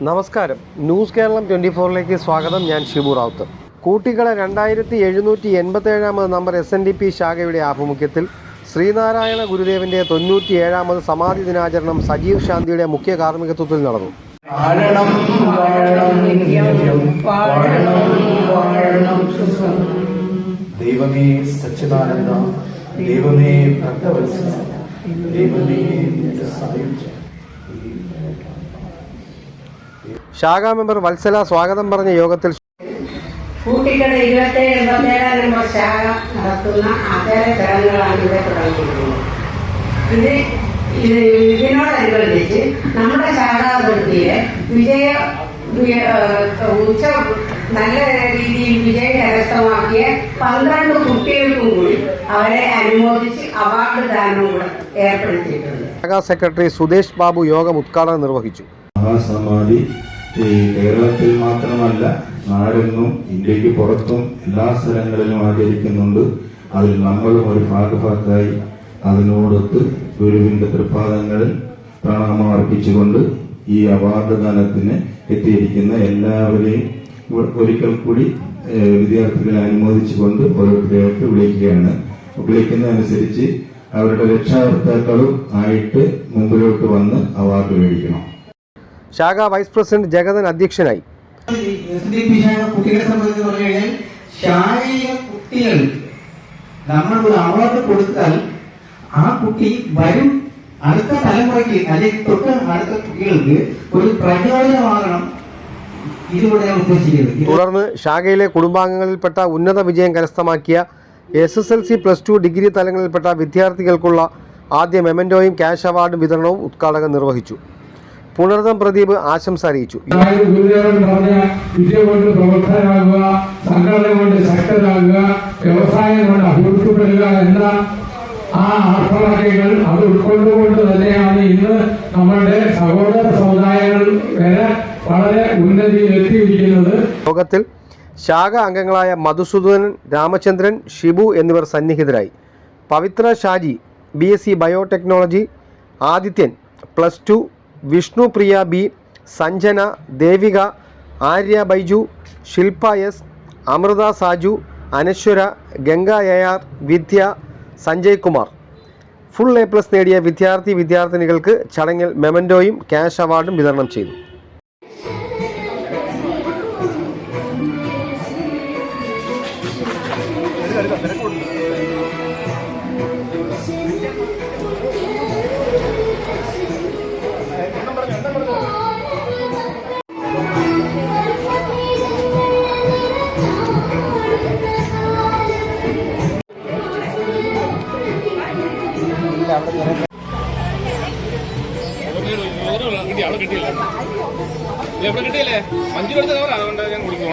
നമസ്കാരം. ന്യൂസ് കേരളം 24ലേക്ക് സ്വാഗതം. ഞാൻ ഷിബു റാവുത്തർ. കൂട്ടിക്കട 2787 നമ്പർ SNDP ശാഖയുടെ ആഭിമുഖ്യത്തിൽ ശ്രീനാരായണ ഗുരുദേവന്റെ 97ാമത് സമാധി ദിനാചരണം സജീവ് ശാന്തിയുടെ മുഖ്യ കാർമ്മികത്വത്തിൽ നടന്നു. ദൈവമേ സച്ചിദാനന്ദ, ദൈവമേ ഭക്തവത്സല, ദൈവമേ ശാഖാ മെമ്പർ വത്സല സ്വാഗതം പറഞ്ഞ യോഗത്തിൽ കൂട്ടിക്കട 2787 നമ്പർ ശാഖ നടത്തുന്ന ആചാര ചടങ്ങുകളാണ് ഇവിടെ തുടങ്ങിയിരിക്കുന്നത്. ഇതിനോടനുബന്ധിച്ച് നമ്മുടെ ശാഖാതിർത്തിയിലെ നല്ല രീതിയിൽ വിജയം കരസ്ഥമാക്കിയ 12 കുട്ടികൾക്കും കൂടി അവരെ അനുമോദിച്ച് അവാർഡ് ദാനവും കൂടെ ഏർപ്പെടുത്തിയിട്ടുണ്ട്. ശാഖാ സെക്രട്ടറി സുദേശ് ബാബു യോഗം ഉദ്ഘാടനം നിർവഹിച്ചു. മഹാസമാധി കേരളത്തിൽ മാത്രമല്ല നാടെങ്ങും ഇന്ത്യക്ക് പുറത്തും എല്ലാ സ്ഥലങ്ങളിലും ആചരിക്കുന്നുണ്ട്. അതിൽ നമ്മളും ഒരു ഭാഗഭാക്കായി അതിനോടൊത്ത് ഗുരുവിന്റെ തൃപ്പാദങ്ങളിൽ പ്രണാമം അർപ്പിച്ചുകൊണ്ട് ഈ അവാർഡ് ദാനത്തിന് എത്തിയിരിക്കുന്ന എല്ലാവരെയും ഒരിക്കൽ കൂടി വിദ്യാർത്ഥികളെ അനുമോദിച്ചുകൊണ്ട് ഓരോരുത്തരെയായിട്ട് വിളിക്കുന്നതനുസരിച്ച് അവരുടെ രക്ഷാകർത്താക്കളും ആയിട്ട് മുമ്പിലോട്ട് വന്ന് അവാർഡ് മേടിക്കണം. ശാഖാ വൈസ് പ്രസിഡന്റ് ജഗതൻ അധ്യക്ഷനായി. കുട്ടികളെ സംബന്ധിച്ച് പറഞ്ഞു കഴിഞ്ഞാൽ ശാരീരിക കുട്ടികൾ നമ്മൾ ഒരു അവാർഡ് കൊടുത്താൽ ആ കുട്ടി വരും അടുത്ത തലമുറയ്ക്ക് അല്ലെങ്കിൽ തൊട്ട് അടുത്ത കുട്ടികൾക്ക് ഒരു പ്രചോദനമാകണം. ഇതിലൂടെ ഉദ്ദേശിക്കുന്നത്. തുടർന്ന് ശാഖയിലെ കുടുംബാംഗങ്ങളിൽപ്പെട്ട ഉന്നത വിജയം കരസ്ഥമാക്കിയ SSLC +2 ഡിഗ്രി തലങ്ങളിൽപ്പെട്ട വിദ്യാർത്ഥികൾക്കുള്ള ആദ്യ മെമന്റോയും ക്യാഷ് അവാർഡും വിതരണവും ഉദ്ഘാടകൻ നിർവഹിച്ചു. പുണർദം പ്രദീപ് ആശംസ അറിയിച്ചു. ഗുരുദേവൻ പറഞ്ഞ വിദ്യ കൊണ്ട് പ്രവർത്തകരാകുക, സംഘടന കൊണ്ട് ശക്തരാകുക, വ്യവസായം കൊണ്ട് അഭിവൃദ്ധിപ്പെടുക എന്ന ആ ആർത്തവാക്യങ്ങൾ അത് ഉൾക്കൊണ്ടുകൊണ്ട് തന്നെയാണ് ഇന്ന് നമ്മളുടെ സഹോദര സമുദായങ്ങൾ വരെ വളരെ ഉന്നതിയിൽ എത്തിയിരിക്കുന്നത്. യോഗത്തിൽ ശാഖ അംഗങ്ങളായ മധുസൂദനൻ, രാമചന്ദ്രൻ, ഷിബു എന്നിവർ സന്നിഹിതരായി. Pavithra Shaji BSc biotechnology, Adithyan +2, Vishnu Priya B, Sanjana, Devika, Arya Baiju, Shilpa S, Amritha Saju, Anaswara, Ganga AR, Vidya, Sanjay Kumar. Full A+ നേടിയ വിദ്യാർത്ഥിനികൾക്ക് ചടങ്ങിൽ മെമന്റോയും ക്യാഷ് അവാർഡും വിതരണം ചെയ്തു. കിട്ടിയില്ലേ 5 കൊടുത്ത അതുകൊണ്ട് ഞാൻ കുടിക്കും.